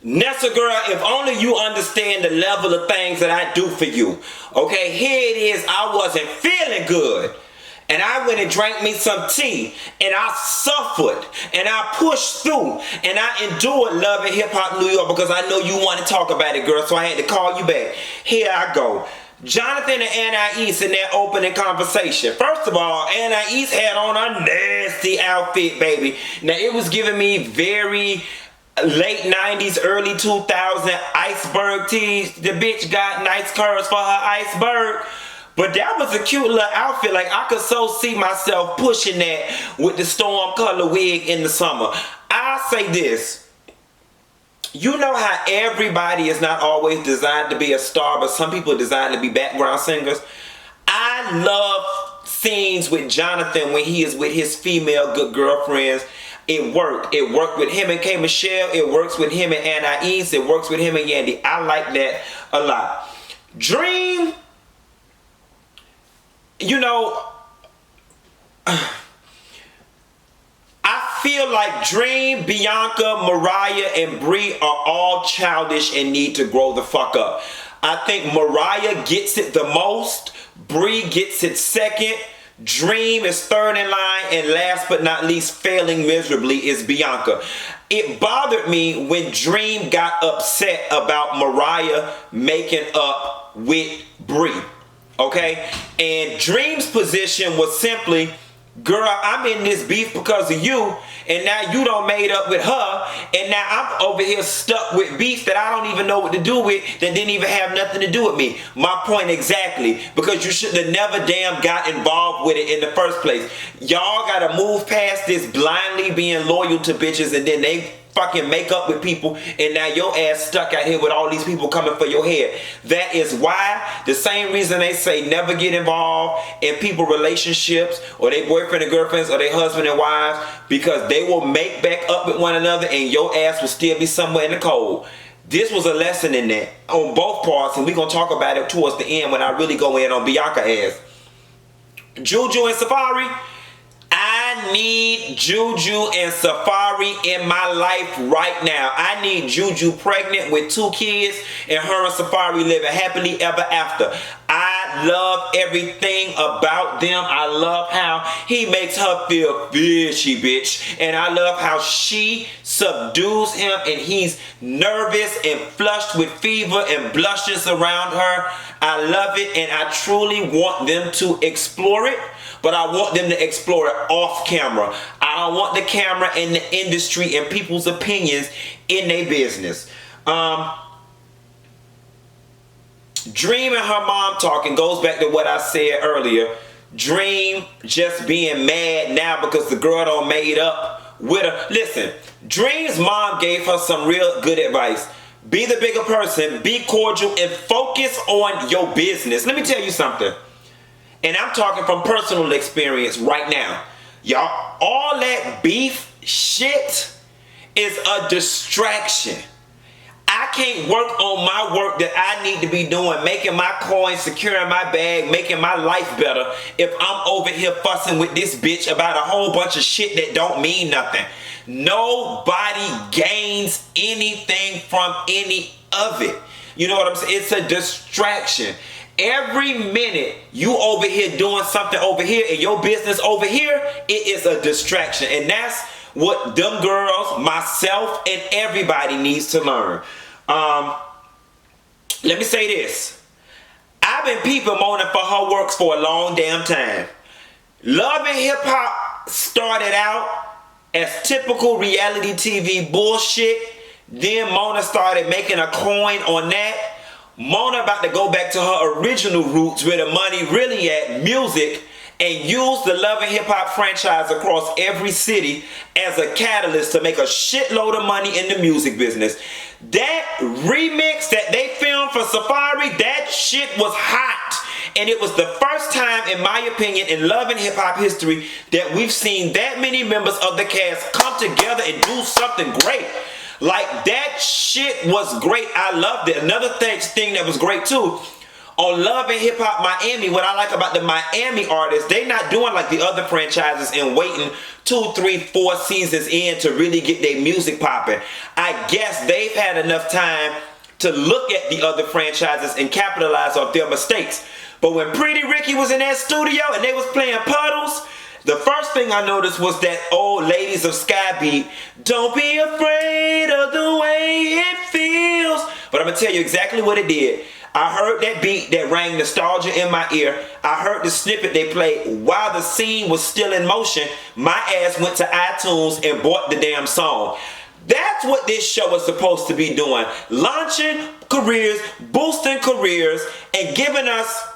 Nessa girl, if only you understand the level of things that I do for you. Okay, here it is. I wasn't feeling good. And I went and drank me some tea. And I suffered. And I pushed through. And I endured Love and Hip Hop New York because I know you want to talk about it, girl. So I had to call you back. Here I go. Jonathan and Anais in their opening conversation. First of all, Anais had on a nasty outfit, baby. Now, it was giving me very late 90s, early 2000 iceberg tees. The bitch got nice curves for her iceberg. But that was a cute little outfit. Like, I could so see myself pushing that with the storm color wig in the summer. I'll say this. You know how everybody is not always designed to be a star, but some people are designed to be background singers? I love scenes with Jonathan when he is with his female good girlfriends. It worked. It worked with him and K. Michelle. It works with him and Anais. It works with him and Yandy. I like that a lot. Dream, you know, I feel like Dream, Bianca, Mariah, and Bri are all childish and need to grow the fuck up. I think Mariah gets it the most. Bri gets it second. Dream is third in line, and last but not least, failing miserably, is Bianca. It bothered me when Dream got upset about Mariah making up with Bri. Okay? And Dream's position was simply, girl, I'm in this beef because of you, and now you done made up with her, and now I'm over here stuck with beef that I don't even know what to do with, that didn't even have nothing to do with me. My point exactly, because you should have never damn got involved with it in the first place. Y'all gotta move past this blindly being loyal to bitches, and then they fucking make up with people, and now your ass stuck out here with all these people coming for your head. That is why, the same reason they say never get involved in people relationships, or they boyfriend and girlfriends, or they husband and wives, because they will make back up with one another, and your ass will still be somewhere in the cold. This was a lesson in that on both parts, and we're gonna talk about it towards the end when I really go in on Bianca ass. Juju and Safaree, I need Juju and Safaree in my life right now. I need Juju pregnant with 2 kids and her and Safaree living happily ever after. I love everything about them. I love how he makes her feel fishy, bitch. And I love how she subdues him and he's nervous and flushed with fever and blushes around her. I love it, and I truly want them to explore it. But I want them to explore it off camera. I don't want the camera and the industry and people's opinions in their business. Dream and her mom talking goes back to what I said earlier. Dream just being mad now because the girl done made up with her. Listen, Dream's mom gave her some real good advice. Be the bigger person, be cordial, and focus on your business. Let me tell you something. And I'm talking from personal experience right now. Y'all, all that beef shit is a distraction. I can't work on my work that I need to be doing, making my coins, securing my bag, making my life better, if I'm over here fussing with this bitch about a whole bunch of shit that don't mean nothing. Nobody gains anything from any of it. You know what I'm saying? It's a distraction. Every minute you over here doing something over here in your business over here, it is a distraction. And that's what them girls, myself, and everybody needs to learn. Let me say this. I've been people moaning for her works for a long damn time. Love and Hip Hop started out as typical reality TV bullshit. Then Mona started making a coin on that. Mona about to go back to her original roots where the money really at, music, and use the Love and Hip Hop franchise across every city as a catalyst to make a shitload of money in the music business. That remix that they filmed for Safaree, that shit was hot. And it was the first time, in my opinion, in Love and Hip Hop history that we've seen that many members of the cast come together and do something great. Like, that shit was great. I loved it. Another thing that was great too, On Love and Hip Hop Miami, what I like about the Miami artists, they not doing like the other franchises and waiting 2, 3, 4 seasons in to really get their music popping. I guess they've had enough time to look at the other franchises and capitalize off their mistakes. But when Pretty Ricky was in that studio and they was playing Puddles, the first thing I noticed was that old Ladies of Sky beat, don't be afraid of the way it feels. But I'm going to tell you exactly what it did. I heard that beat that rang nostalgia in my ear. I heard the snippet they played while the scene was still in motion. My ass went to iTunes and bought the damn song. That's what this show is supposed to be doing. Launching careers, boosting careers, and giving us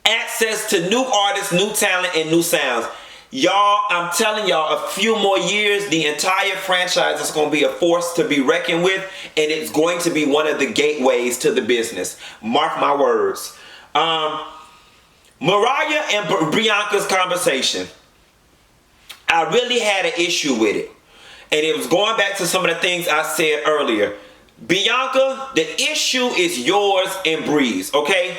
access to new artists, new talent, and new sounds. Y'all, I'm telling y'all, a few more years, the entire franchise is going to be a force to be reckoned with, and it's going to be one of the gateways to the business. Mark my words. Mariah and Bianca's conversation, I really had an issue with it. And it was going back to some of the things I said earlier. Bianca, the issue is yours and Bri's, okay?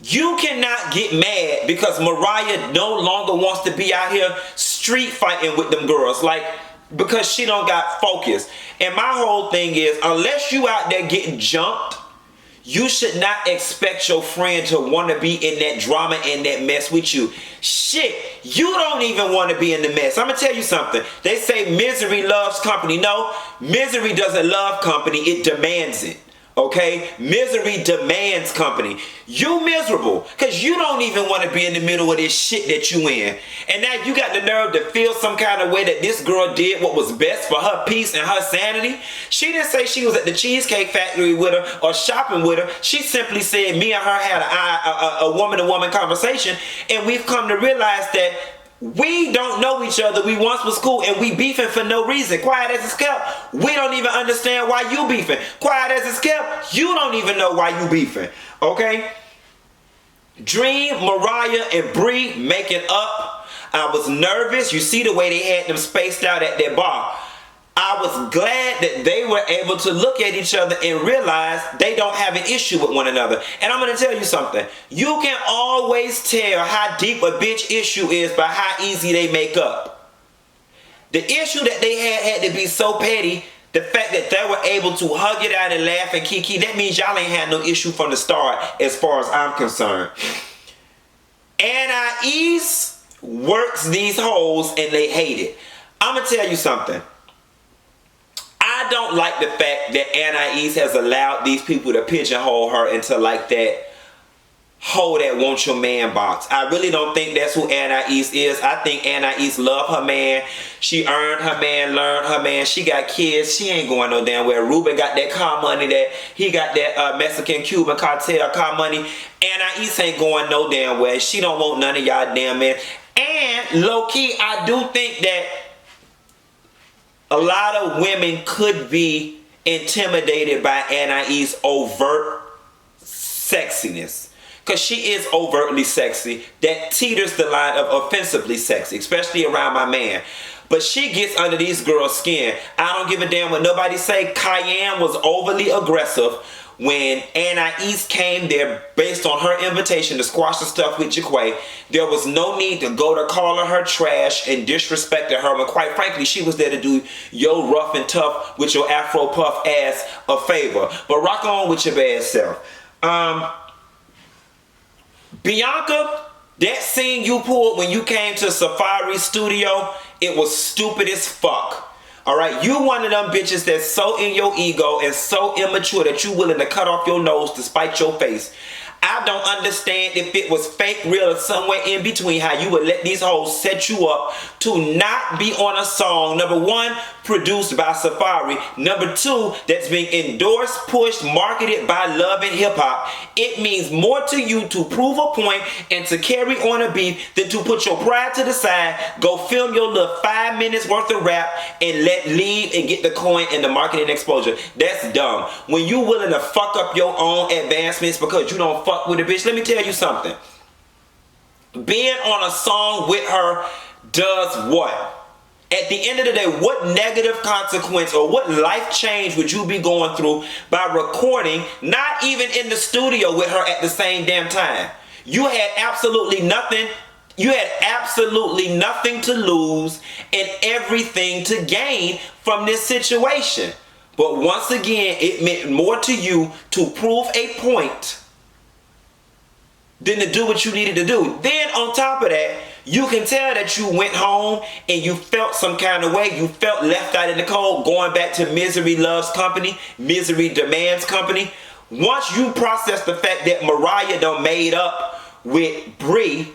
You cannot get mad because Mariah no longer wants to be out here street fighting with them girls. Like, because she don't got focus. And my whole thing is, unless you out there getting jumped, you should not expect your friend to want to be in that drama and that mess with you. Shit, you don't even want to be in the mess. I'm going to tell you something. They say misery loves company. No, misery doesn't love company. It demands it. Okay? Misery demands company. You miserable because you don't even want to be in the middle of this shit that you in. And now you got the nerve to feel some kind of way that this girl did what was best for her peace and her sanity. She didn't say she was at the Cheesecake Factory with her or shopping with her. She simply said me and her had a woman-to-woman conversation, and we've come to realize that we don't know each other. We once was cool and we beefing for no reason. Quiet as it's kept. We don't even understand why you beefing. Quiet as it's kept. You don't even know why you beefing. Okay? Dream, Mariah, and Bri making up. I was nervous. You see the way they had them spaced out at their bar. I was glad that they were able to look at each other and realize they don't have an issue with one another. And I'm going to tell you something. You can always tell how deep a bitch issue is by how easy they make up. The issue that they had to be so petty. The fact that they were able to hug it out and laugh and kiki, that means y'all ain't had no issue from the start as far as I'm concerned. Anais works these hoes and they hate it. I'm going to tell you something. I don't like the fact that Anais has allowed these people to pigeonhole her into like that hoe that wants your man box. I really don't think that's who Anais is. I think Anais love her man. She earned her man, learned her man. She got kids. She ain't going no damn where. Ruben got that car money that he got that Mexican-Cuban cartel car money. Anais ain't going no damn way. She don't want none of y'all damn men. And low-key, I do think that a lot of women could be intimidated by Anais' overt sexiness. Because she is overtly sexy. That teeters the line of offensively sexy, especially around my man. But she gets under these girls' skin. I don't give a damn what nobody say. Kiyanne was overly aggressive when Anais came there based on her invitation to squash the stuff with Jaquae. There was no need to go to calling her trash and disrespecting her when quite frankly she was there to do your rough and tough with your afro puff ass a favor. But rock on with your bad self. Bianca, that scene you pulled when you came to Safaree studio, it was stupid as fuck. Alright, you one of them bitches that's so in your ego and so immature that you willing to cut off your nose to spite your face. I don't understand if it was fake, real, or somewhere in between how you would let these hoes set you up to not be on a song, number one, produced by Safaree, number two, that's being endorsed, pushed, marketed by Love and Hip Hop. It means more to you to prove a point and to carry on a beef than to put your pride to the side, go film your little 5 minutes worth of rap and let leave and get the coin and the marketing exposure. That's dumb. When you willing to fuck up your own advancements because you don't fuck with a bitch, let me tell you something. Being on a song with her does what? At the end of the day, what negative consequence or what life change would you be going through by recording, not even in the studio with her at the same damn time? You had absolutely nothing. You had absolutely nothing to lose and everything to gain from this situation. But once again, it meant more to you to prove a point than to do what you needed to do. Then on top of that, you can tell that you went home and you felt some kind of way. You felt left out in the cold, going back to misery loves company, misery demands company. Once you process the fact that Mariah done made up with Bri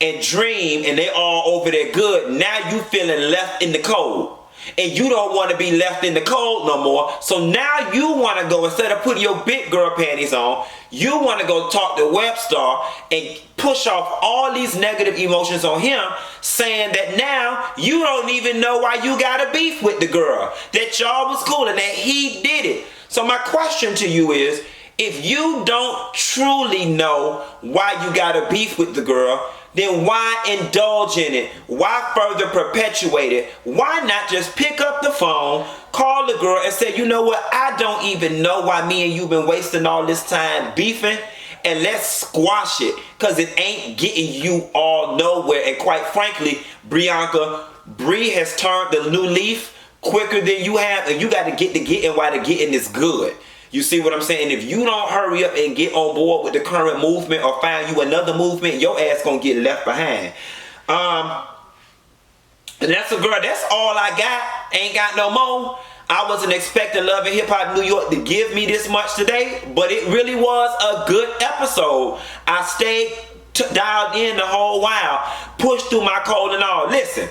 and Dream and they all over there good, now you feeling left in the cold. And you don't want to be left in the cold no more. So now you want to go, instead of putting your big girl panties on, you want to go talk to Webstar and push off all these negative emotions on him, saying that now you don't even know why you got a beef with the girl, that y'all was cool and that he did it. So my question to you is, if you don't truly know why you got a beef with the girl, then why indulge in it? Why further perpetuate it? Why not just pick up the phone, call the girl and say, you know what, I don't even know why me and you been wasting all this time beefing, and let's squash it, because it ain't getting you all nowhere. And quite frankly, Bianca, Bri has turned the new leaf quicker than you have, and you got to get to getting while the getting is good. You see what I'm saying? If you don't hurry up and get on board with the current movement or find you another movement, your ass gonna get left behind. And that's a girl. That's all I got. Ain't got no more. I wasn't expecting Love and Hip Hop New York to give me this much today, but it really was a good episode. I stayed dialed in the whole while, pushed through my cold and all. Listen,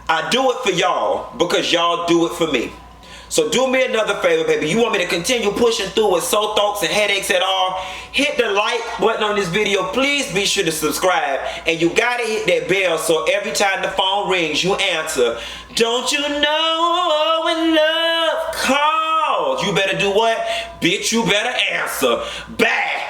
I do it for y'all because y'all do it for me. So do me another favor, baby. You want me to continue pushing through with sore thoughts and headaches at all? Hit the like button on this video. Please be sure to subscribe. And you gotta hit that bell so every time the phone rings, you answer. Don't you know when love calls? You better do what? Bitch, you better answer. Bye.